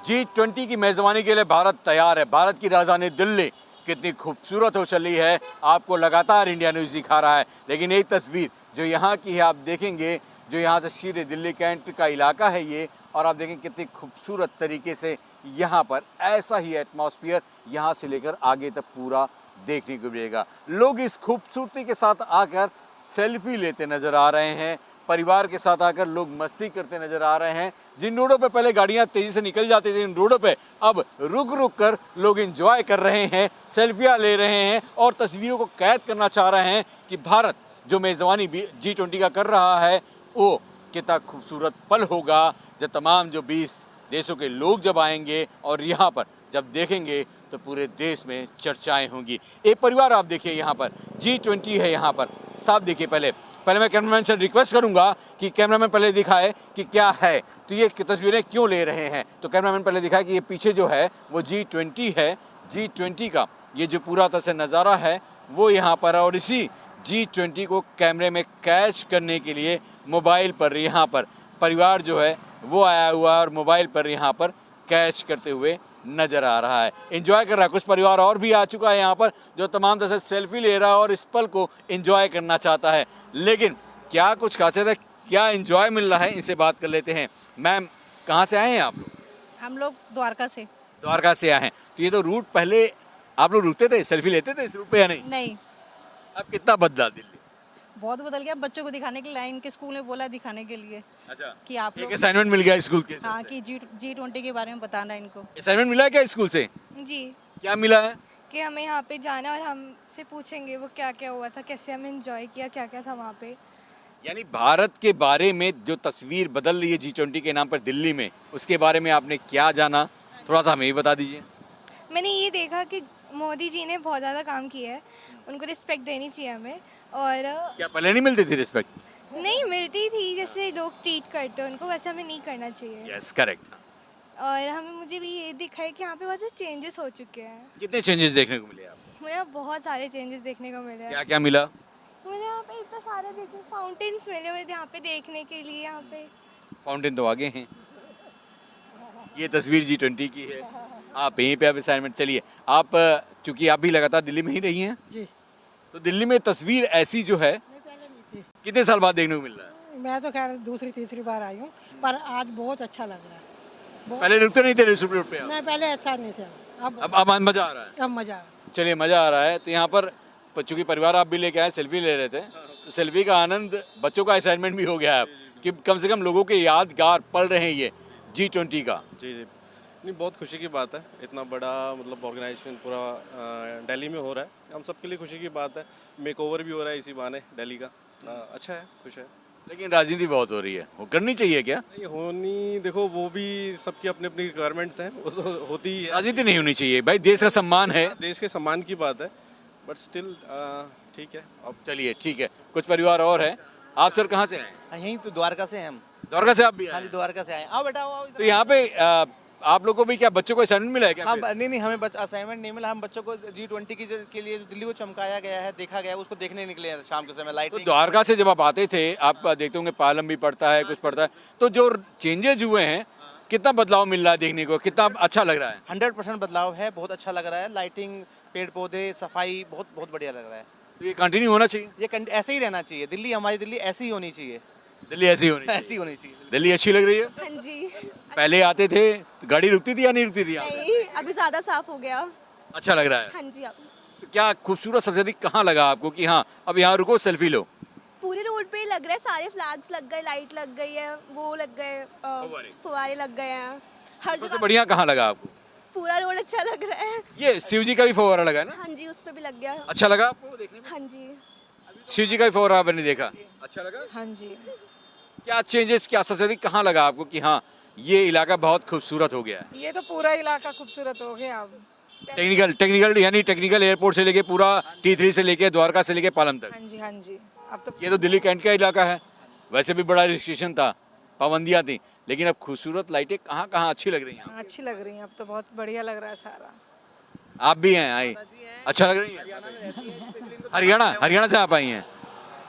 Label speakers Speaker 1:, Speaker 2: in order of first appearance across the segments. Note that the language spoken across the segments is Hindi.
Speaker 1: G20 की मेजबानी के लिए भारत तैयार है। भारत की राजधानी दिल्ली कितनी खूबसूरत हो चली है, आपको लगातार इंडिया न्यूज़ दिखा रहा है। लेकिन एक तस्वीर जो यहाँ की है, आप देखेंगे, जो यहाँ से सीधे दिल्ली कैंट का इलाका है ये, और आप देखें कितनी खूबसूरत तरीके से यहाँ पर ऐसा ही एटमॉस्फेयर यहाँ से लेकर आगे तक पूरा देखने को मिलेगा। लोग इस खूबसूरती के साथ आकर सेल्फी लेते नजर आ रहे हैं, परिवार के साथ आकर लोग मस्ती करते नजर आ रहे हैं। जिन रोडों पे पहले गाड़ियां तेजी से निकल जाती थी, इन रोडों पे अब रुक रुक कर लोग एंजॉय कर रहे हैं, सेल्फियां ले रहे हैं और तस्वीरों को कैद करना चाह रहे हैं कि भारत जो मेज़बानी G20 का कर रहा है वो कितना खूबसूरत पल होगा, जब तमाम जो 20 देशों के लोग जब आएंगे और यहाँ पर जब देखेंगे तो पूरे देश में चर्चाएं होंगी। एक परिवार आप देखिए, यहाँ पर G20 है, यहाँ पर साफ देखिए। पहले मैं कैमरामैन से रिक्वेस्ट करूंगा कि कैमरामैन पहले दिखाए कि क्या है, तो ये तस्वीरें क्यों ले रहे हैं। तो कैमरामैन पहले दिखाए कि ये पीछे जो है वो G20 है। G20 का ये जो पूरा तरह से नज़ारा है वो यहाँ पर है, और इसी G20 को कैमरे में कैच करने के लिए मोबाइल पर यहाँ पर परिवार जो है वो आया हुआ है और मोबाइल पर यहाँ पर कैच करते हुए नजर आ रहा है, एंजॉय कर रहा है। कुछ परिवार और भी आ चुका है यहाँ पर जो तमाम तरह से सेल्फी ले रहा है और इस पल को एंजॉय करना चाहता है। लेकिन क्या कुछ खासियत है, क्या एंजॉय मिल रहा है, इनसे बात कर लेते हैं। मैम, कहाँ से आए हैं आप लोग?
Speaker 2: हम लोग द्वारका से।
Speaker 1: द्वारका से आए हैं, तो ये तो रूट पहले आप लोग रुकते थे, सेल्फी लेते थे इस रूट पे या नहीं?
Speaker 2: नहीं,
Speaker 1: अब कितना बदला दिल्ली?
Speaker 2: बहुत बदल गया। बच्चों को दिखाने के लिए लाइन के स्कूल में बोला दिखाने के लिए।
Speaker 1: अच्छा,
Speaker 2: कि आप
Speaker 1: एक
Speaker 2: लोग,
Speaker 1: असाइनमेंट मिल गया स्कूल के?
Speaker 2: हाँ, कि G20 के बारे में बताना इनको।
Speaker 1: असाइनमेंट मिला है क्या स्कूल से?
Speaker 3: जी,
Speaker 1: क्या मिला है?
Speaker 3: कि हमें यहाँ पे जाना और हमसे पूछेंगे वो क्या क्या हुआ था, कैसे हमें एंजॉय किया, क्या क्या था वहाँ पे।
Speaker 1: यानी भारत के बारे में जो तस्वीर बदल रही है G20 के नाम पर दिल्ली में, उसके बारे में आपने क्या जाना, थोड़ा सा हमें भी बता दीजिए।
Speaker 3: मैंने ये देखा कि मोदी जी ने बहुत ज़्यादा काम किया है, उनको रिस्पेक्ट देनी चाहिए हमें। और
Speaker 1: क्या पहले नहीं मिलती थी रिस्पेक्ट?
Speaker 3: नहीं मिलती थी, जैसे लोग ट्रीट करते हैं उनको वैसे हमें नहीं करना चाहिए।
Speaker 1: Yes, correct.
Speaker 3: और हमें मुझे भी ये दिखा है कि यहाँ पे बहुत से चेंजेस हो चुके हैं।
Speaker 1: कितने चेंजेस देखने को मिले आपको?
Speaker 3: मुझे यहाँ बहुत सारे चेंजेस देखने को मिले हैं।
Speaker 1: क्या क्या मिला?
Speaker 3: मुझे यहाँ पे इतना सारा देखने, फाउंटेन्स मिले हुए थे यहाँ पे देखने के लिए। यहाँ पे
Speaker 1: फाउंटेन तो आगे हैं। ये तस्वीर G20 की है। आप यहीं पे आप असाइनमेंट, चलिए आप, चूंकि आप भी लगातार दिल्ली में ही रही हैं
Speaker 4: जी,
Speaker 1: तो दिल्ली में तस्वीर ऐसी जो है
Speaker 4: पहले नहीं थी।
Speaker 1: कितने साल बाद देखने को मिल रहा है?
Speaker 4: मैं तो खैर दूसरी तीसरी बार आई हूँ, पर आज बहुत अच्छा लग रहा है।
Speaker 1: पहले रुकते नहीं थे रिसोर्ट पे आप?
Speaker 4: मैं पहले अच्छा नहीं था,
Speaker 1: अब मजा आ रहा है।
Speaker 4: अब मजा आया।
Speaker 1: चलिए, मजा आ रहा है। तो यहाँ पर चूंकि परिवार आप भी लेके आए, सेल्फी ले रहे थे, तो सेल्फी का आनंद, बच्चों का असाइनमेंट भी हो गया है कि कम से कम लोगों के यादगार पल रहे हैं ये G20 का।
Speaker 5: जी जी, नहीं बहुत खुशी की बात है, इतना बड़ा मतलब ऑर्गेनाइजेशन पूरा दिल्ली में हो रहा है, हम सबके लिए खुशी की बात है। मेक ओवर भी हो रहा है इसी बहाने दिल्ली का, अच्छा है, खुश है।
Speaker 1: लेकिन राजनीति बहुत हो रही है, वो करनी चाहिए क्या?
Speaker 5: नहीं होनी, देखो वो भी सबकी अपनी अपनी रिक्वायरमेंट्स हैं, वो तो होती ही है।
Speaker 1: राजनीति नहीं होनी चाहिए भाई, देश का सम्मान है।
Speaker 5: देश के सम्मान की बात है, बट स्टिल ठीक है।
Speaker 1: अब चलिए, ठीक है, कुछ परिवार और है। आप सर कहाँ से आए?
Speaker 6: यहीं तो द्वारका से हैं हम।
Speaker 1: द्वारका से आप भी
Speaker 6: हाँ
Speaker 1: आए?
Speaker 6: जी, द्वारका से आए। आओ बेटा, आओ इधर।
Speaker 1: तो यहाँ पे आप लोगों को भी क्या बच्चों को असाइनमेंट मिला है क्या?
Speaker 6: हम नहीं हमें असाइनमेंट नहीं मिला, हम बच्चों को G20 के लिए दिल्ली को चमकाया गया है, देखा गया है, उसको देखने निकले हैं शाम के समय।
Speaker 1: तो
Speaker 6: लाइटिंग
Speaker 1: द्वारका से जब आप आते थे, आप देखते होंगे पालम भी पड़ता है, कुछ पड़ता है, तो जो चेंजेज हुए हैं, कितना बदलाव मिल रहा है देखने को, कितना अच्छा लग रहा है?
Speaker 6: 100% बदलाव है, बहुत अच्छा लग रहा है। लाइटिंग, पेड़ पौधे, सफाई बहुत बहुत बढ़िया लग रहा है।
Speaker 1: तो ये कंटिन्यू होना चाहिए,
Speaker 6: ये ऐसे ही रहना चाहिए। दिल्ली, हमारी दिल्ली ऐसी ही होनी चाहिए।
Speaker 1: दिल्ली ऐसी होनी चाहिए।
Speaker 6: ऐसी होनी चाहिए।
Speaker 1: दिल्ली अच्छी लग रही है?
Speaker 2: हाँ जी।
Speaker 1: पहले आते थे तो गाड़ी रुकती थी या नहीं रुकती थी यहाँ पे?
Speaker 2: नहीं, अभी ज़्यादा साफ हो गया।
Speaker 1: अच्छा लग रहा है।
Speaker 2: हाँ जी। अब
Speaker 1: तो क्या खूबसूरत सबसे अधिक कहाँ लगा आपको कि हाँ अब यहाँ रुको, सेल्फी लो?
Speaker 2: पूरे रोड पे लग रहा है, सारे फ्लैग्स लग गए, लाइट लग गई है, वो लग गए, फुवारे लग गए हैं हर
Speaker 1: सबसे
Speaker 2: जगह।
Speaker 1: बढ़िया कहाँ लगा आपको?
Speaker 2: पूरा रोड अच्छा लग रहा है।
Speaker 1: ये शिव जी का भी फव्वारा लगा है ना?
Speaker 2: हाँ जी, उस पे भी लग गया।
Speaker 1: अच्छा लगा आपको देखने में?
Speaker 2: हाँ जी।
Speaker 1: शिव जी का भी फव्वारा आपने देखा, अच्छा लगा?
Speaker 2: हाँ जी।
Speaker 1: क्या चेंजेस, क्या सबसे अधिक कहाँ लगा आपको कि हाँ ये इलाका बहुत खूबसूरत हो गया है?
Speaker 7: ये तो पूरा इलाका खूबसूरत हो गया अब।
Speaker 1: टेक्निकल यानी टेक्निकल एयरपोर्ट से लेके पूरा T3 से लेके द्वारका से लेके पालम तक।
Speaker 7: हाँ जी, हाँ जी। अब तो
Speaker 1: ये तो दिल्ली कैंट का इलाका है, वैसे भी बड़ा रिस्ट्रिक्शन था, पाबंदियाँ थी, लेकिन अब खूबसूरत लाइटें कहाँ कहाँ अच्छी लग रही हैं।
Speaker 7: अच्छी लग रही है, अब तो बहुत बढ़िया लग रहा है सारा।
Speaker 1: आप भी हैं आई, अच्छा लग रही है? हरियाणा से आप आई हैं,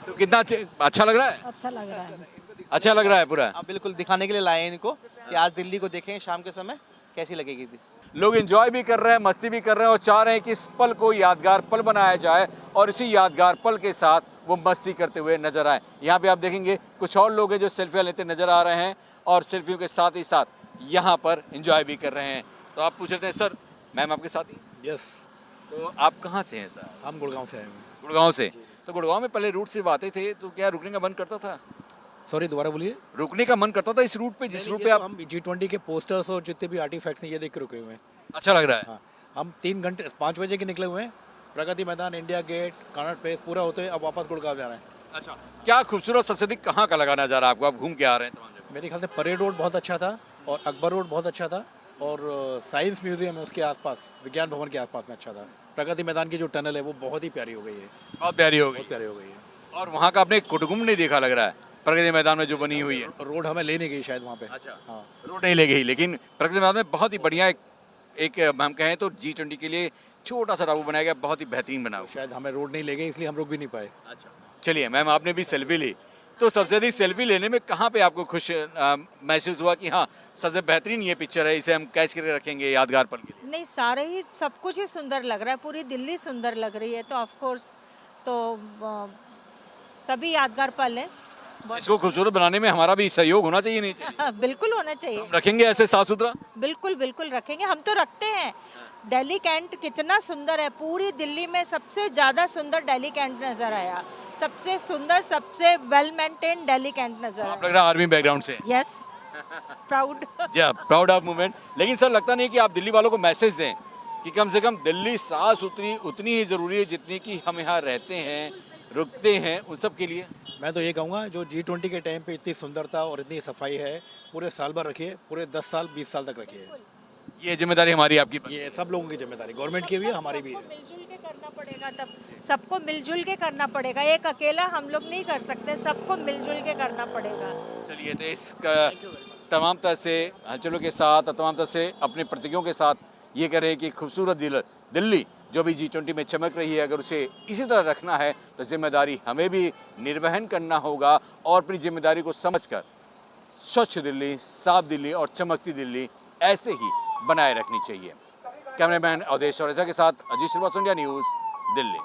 Speaker 1: तो कितना अच्छा लग रहा है?
Speaker 4: अच्छा लग रहा है।
Speaker 1: अच्छा लग रहा है पूरा?
Speaker 6: आप बिल्कुल दिखाने के लिए लाए हैं इनको कि आज दिल्ली को देखें शाम के समय, कैसी लगेगी?
Speaker 1: लोग एंजॉय भी कर रहे हैं, मस्ती भी कर रहे हैं और चाह रहे हैं कि इस पल को यादगार पल बनाया जाए और इसी यादगार पल के साथ वो मस्ती करते हुए नजर आए। यहाँ पे आप देखेंगे कुछ और लोग हैं जो सेल्फियाँ लेते नजर आ रहे हैं और सेल्फियों के साथ ही साथ यहाँ पर एंजॉय भी कर रहे हैं। तो आप पूछ रहे थे सर, मैम आपके साथ ही?
Speaker 8: यस,
Speaker 1: तो आप कहाँ से हैं सर?
Speaker 8: हम गुड़गांव से आए हैं।
Speaker 1: गुड़गांव से। तो गुड़गांव में पहले रूट से आते थे तो क्या रुकने का मन करता था?
Speaker 8: सॉरी, दोबारा बोलिए।
Speaker 1: रुकने का मन करता था इस रूट पे जिस रूट पे
Speaker 8: ये
Speaker 1: आप?
Speaker 8: तो हम G20 के पोस्टर्स और जितने भी आर्टिफैक्ट्स हैं ये देख के रुके हुए हैं।
Speaker 1: अच्छा लग रहा है।
Speaker 8: हाँ, हम 3 घंटे 5 बजे के निकले हुए हैं, Pragati Maidan, India gate, corner place पूरा होते हैं, अब वापस गुड़गांव जा रहे हैं।
Speaker 1: अच्छा, क्या खूबसूरत सबसे अधिक कहाँ का लगा नज़ारा आपको? आप घूम के आ रहे हैं तमाम जगह।
Speaker 8: मेरे ख्याल से परेड रोड बहुत अच्छा था और अकबर रोड बहुत अच्छा था और साइंस म्यूजियम है उसके आसपास, विज्ञान भवन के आसपास में अच्छा था। प्रगति मैदान की जो टनल है वो बहुत ही प्यारी हो गई है,
Speaker 1: बहुत प्यारी हो गई।
Speaker 8: बहुत प्यारी हो गई है।
Speaker 1: और वहाँ का आपने कुटुकुम नहीं देखा लग रहा है प्रगति मैदान में जो बनी हुई है?
Speaker 8: रोड हमें ले नहीं गई शायद वहाँ पे।
Speaker 1: अच्छा,
Speaker 8: हाँ,
Speaker 1: रोड नहीं ले गई, लेकिन प्रगति मैदान में बहुत ही बढ़िया एक हम कहें तो G20 के लिए छोटा सा टापू बनाया गया, बहुत ही बेहतरीन बना हुआ।
Speaker 8: शायद हमें रोड नहीं ले गई इसलिए हम रुक भी नहीं पाए।
Speaker 1: अच्छा, चलिए मैम आपने भी सेल्फी ली, तो सबसे अधिक सेल्फी लेने में कहाँ पे आपको खुश महसूस हुआ कि हाँ सबसे बेहतरीन ये पिक्चर है, इसे हम कैच करके रखेंगे यादगार पल के लिए?
Speaker 9: नहीं, सारे ही सब कुछ ही सुंदर लग रहा है, पूरी दिल्ली सुंदर लग रही है, तो ऑफ कोर्स तो सभी यादगार पल हैं।
Speaker 1: इसको खूबसूरत बनाने में हमारा भी सहयोग होना चाहिए, नहीं चाहिए?
Speaker 9: बिल्कुल होना चाहिए।
Speaker 1: हम रखेंगे ऐसे साफ सुथरा?
Speaker 9: बिल्कुल बिल्कुल रखेंगे, हम तो रखते हैं। दिल्ली कैंट कितना सुंदर है, पूरी दिल्ली में सबसे ज़्यादा सुंदर दिल्ली कैंट नज़र आया, सबसे सुंदर, सबसे वेल मेंटेन दिल्ली कैंट नज़र
Speaker 1: आप
Speaker 9: आया।
Speaker 1: लग रहा है आर्मी बैकग्राउंड से।
Speaker 9: Yes, proud.
Speaker 1: या प्राउड ऑफ मूवमेंट। लेकिन सर लगता नहीं कि आप दिल्ली वालों को मैसेज दें कि कम से कम दिल्ली साफ सुथरी उतनी ही ज़रूरी है जितनी कि हम यहाँ रहते हैं, रुकते हैं, उन सब के लिए?
Speaker 8: मैं तो ये कहूँगा जो G20 के टाइम पे इतनी सुंदरता और इतनी सफाई है पूरे साल भर रखिए, पूरे 10 साल 20 साल तक रखिए।
Speaker 1: ये जिम्मेदारी हमारी आपकी।
Speaker 8: ये सब लोगों की जिम्मेदारी, गवर्नमेंट की भी है, हमारी भी है।
Speaker 9: मिलजुल के करना पड़ेगा, तब सबको मिलजुल के करना पड़ेगा, एक अकेला हम लोग नहीं कर सकते, सबको मिलजुल के करना पड़ेगा।
Speaker 1: चलिए, तो इस तमाम तरह से हलचलों के साथ, तमाम तरह से अपने प्रतीकों के साथ ये कह रहे हैं कि खूबसूरत दिल्ली जो भी G20 में चमक रही है, अगर उसे इसी तरह रखना है तो जिम्मेदारी हमें भी निर्वहन करना होगा और अपनी जिम्मेदारी को समझकर स्वच्छ दिल्ली, साफ दिल्ली और चमकती दिल्ली ऐसे ही बनाए रखनी चाहिए। कैमरामैन अवधेश औरेजा के साथ अजीत श्रीवास्तव, इंडिया न्यूज़, दिल्ली।